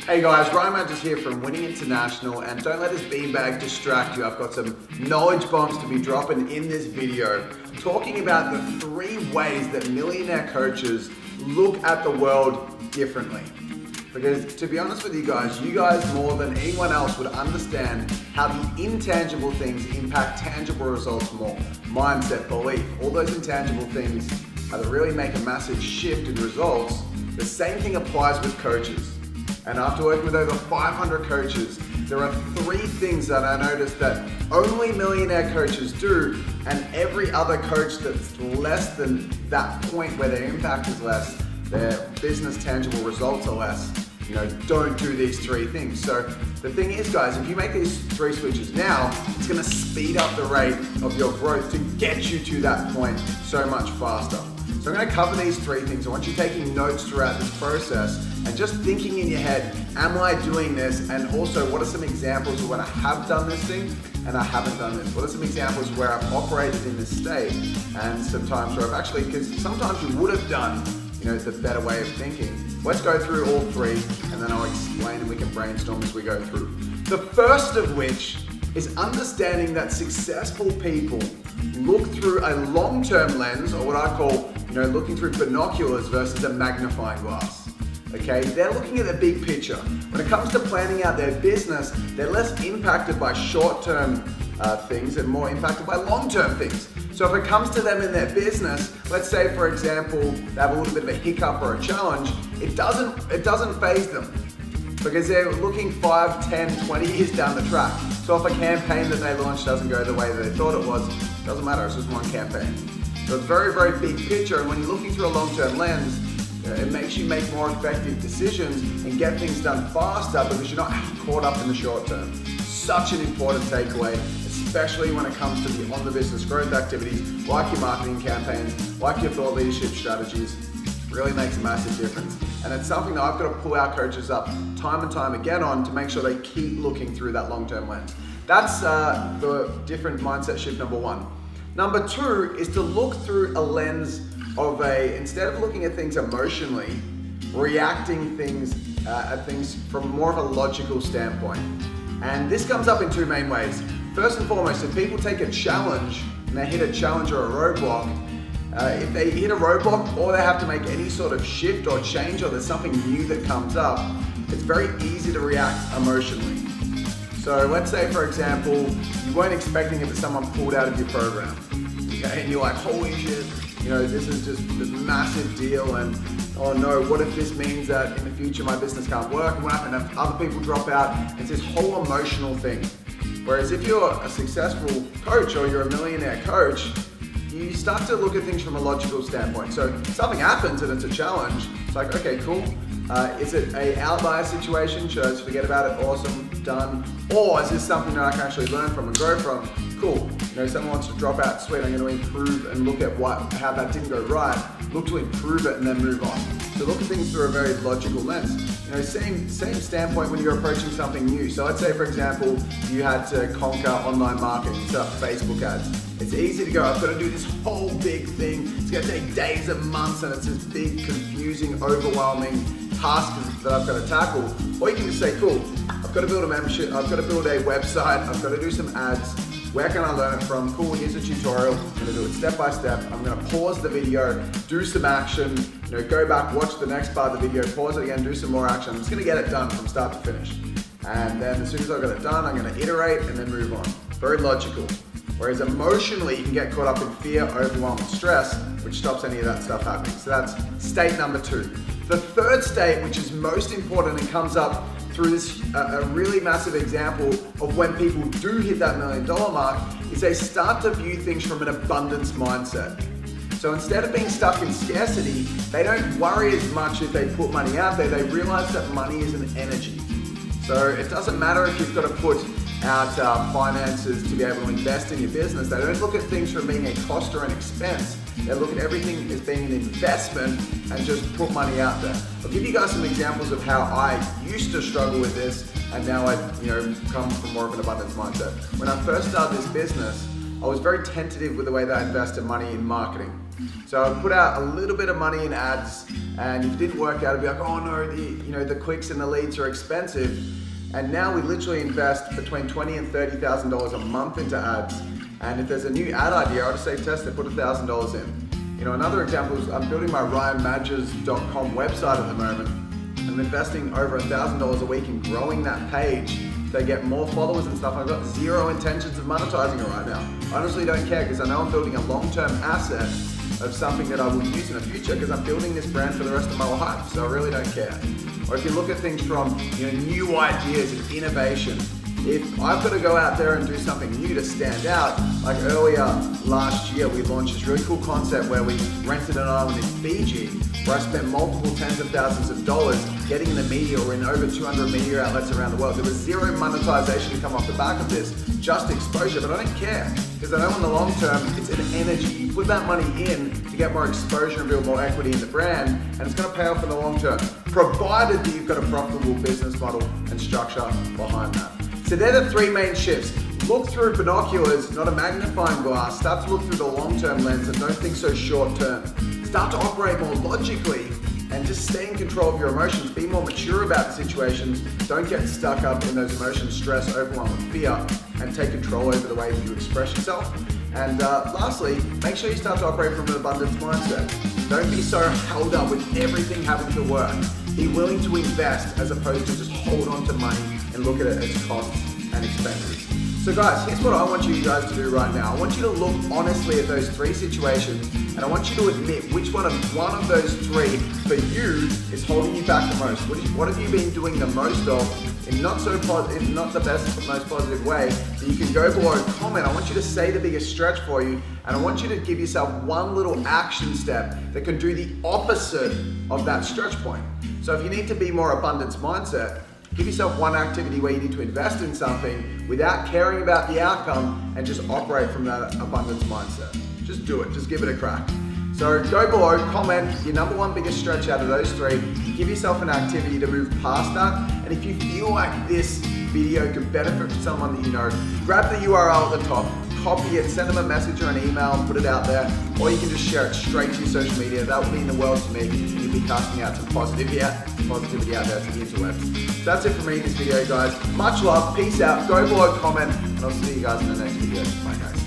Hey guys, Ryan Mantis here from Winning International, and don't let this beanbag distract you. I've got some knowledge bombs to be dropping in this video, talking about the 3 ways that millionaire coaches look at the world differently. Because to be honest with you guys more than anyone else would understand how the intangible things impact tangible results more. Mindset, belief, all those intangible things that really make a massive shift in results. The same thing applies with coaches. And after working with over 500 coaches, there are 3 things that I noticed that only millionaire coaches do, and every other coach that's less than that point where their impact is less, their business tangible results are less, don't do these 3 things. So the thing is, guys, if you make these 3 switches now, it's gonna speed up the rate of your growth to get you to that point so much faster. So I'm gonna cover these 3 things. I want you taking notes throughout this process and just thinking in your head, am I doing this? And also, what are some examples of when I have done this thing and I haven't done this? What are some examples where I've operated in this state and some times where I've actually, because sometimes you would have done the better way of thinking. Let's go through all 3 and then I'll explain and we can brainstorm as we go through. The first of which is understanding that successful people look through a long-term lens, or what I call, looking through binoculars versus a magnifying glass. Okay, they're looking at the big picture. When it comes to planning out their business, they're less impacted by short-term things and more impacted by long-term things. So if it comes to them in their business, let's say for example, they have a little bit of a hiccup or a challenge, it doesn't faze them because they're looking 5, 10, 20 years down the track. So if a campaign that they launched doesn't go the way that they thought it was, it doesn't matter, it's just one campaign. So it's very, very big picture, and when you're looking through a long-term lens, it makes you make more effective decisions and get things done faster because you're not caught up in the short term. Such an important takeaway, especially when it comes to the on-the-business growth activities, like your marketing campaigns, like your thought leadership strategies. Really makes a massive difference. And it's something that I've got to pull our coaches up time and time again on to make sure they keep looking through that long-term lens. That's the different mindset shift number 1. Number 2 is to look through a lens of instead of looking at things emotionally, reacting at things from more of a logical standpoint. And this comes up in 2 main ways. First and foremost, if people take a challenge and they hit a challenge or a roadblock, if they hit a roadblock or they have to make any sort of shift or change or there's something new that comes up, it's very easy to react emotionally. So let's say, for example, you weren't expecting it, but someone pulled out of your program. Okay? And you're like, holy shit, this is just this massive deal, and oh no, what if this means that in the future my business can't work? And what happens if other people drop out? It's this whole emotional thing. Whereas if you're a successful coach or you're a millionaire coach, you start to look at things from a logical standpoint. So something happens and it's a challenge. It's like, okay, cool. Is it an outlier situation? Should I just forget about it? Awesome, done. Or is this something that I can actually learn from and grow from? Cool. Someone wants to drop out, sweet, I'm going to improve and look at how that didn't go right. Look to improve it and then move on. So look at things through a very logical lens. Same standpoint when you're approaching something new. So let's say, for example, you had to conquer online marketing, set up Facebook ads. It's easy to go, I've got to do this whole big thing. It's going to take days and months, and it's this big, confusing, overwhelming task that I've got to tackle. Or you can just say, cool, I've got to build a membership, I've got to build a website, I've got to do some ads. Where can I learn it from? Cool, here's a tutorial. I'm gonna do it step by step. I'm gonna pause the video, do some action, go back, watch the next part of the video, pause it again, do some more action. I'm just gonna get it done from start to finish. And then as soon as I've got it done, I'm gonna iterate and then move on. Very logical. Whereas emotionally, you can get caught up in fear, overwhelm, and stress, which stops any of that stuff happening. So that's state number 2. The third state, which is most important and comes up through this a really massive example of when people do hit that $1 million mark, is they start to view things from an abundance mindset. So instead of being stuck in scarcity, they don't worry as much if they put money out there. They realize that money is an energy. So it doesn't matter if you've got to put out finances to be able to invest in your business. They don't look at things from being a cost or an expense. They look at everything as being an investment and just put money out there. I'll give you guys some examples of how I used to struggle with this and now I come from more of an abundance mindset. When I first started this business, a I was very tentative with the way that I invested money in marketing. So I put out a little bit of money in ads, and if it didn't work out, I'd be like, oh no, the clicks and the leads are expensive. And now we literally invest between $20,000 and $30,000 a month into ads. And if there's a new ad idea, I'll just say test it, put $1,000 in. Another example is I'm building my ryanmadgers.com website at the moment. I'm investing over $1,000 a week in growing that page to get more followers and stuff. I've got zero intentions of monetizing it right now. I honestly don't care because I know I'm building a long-term asset of something that I will use in the future because I'm building this brand for the rest of my life. So I really don't care. Or if you look at things from new ideas and innovation, if I've got to go out there and do something new to stand out, like earlier last year, we launched this really cool concept where we rented an island in Fiji, where I spent multiple tens of thousands of dollars getting in the media or in over 200 media outlets around the world. There was zero monetization to come off the back of this, just exposure, but I don't care because I know in the long term, it's an energy. You put that money in to get more exposure and build more equity in the brand, and it's going to pay off in the long term, provided that you've got a profitable business model and structure behind that. So they're the three main shifts. Look through binoculars, not a magnifying glass. Start to look through the long-term lens and don't think so short-term. Start to operate more logically and just stay in control of your emotions. Be more mature about situations. Don't get stuck up in those emotions, stress, overwhelm, and fear, and take control over the way that you express yourself. And lastly, make sure you start to operate from an abundance mindset. Don't be so held up with everything having to work. Be willing to invest as opposed to just hold on to money and look at it as costs and expenses. So guys, here's what I want you guys to do right now. I want you to look honestly at those three situations, and I want you to admit which one of those three for you is holding you back the most. What have you been doing the most of in not the best, most positive way? That you can go below, comment. I want you to say the biggest stretch for you, and I want you to give yourself one little action step that can do the opposite of that stretch point. So if you need to be more abundance mindset, give yourself one activity where you need to invest in something without caring about the outcome and just operate from that abundance mindset. Just do it, just give it a crack. So go below, comment your number one biggest stretch out of those three, give yourself an activity to move past that, and if you feel like this video could benefit from someone that you know, grab the URL at the top, copy it, send them a message or an email, put it out there, or you can just share it straight to your social media. That would mean the world to me. You'll be casting out some positivity out there to the interwebs. That's it for me in this video, guys. Much love, peace out, go below, comment, and I'll see you guys in the next video. Bye, guys.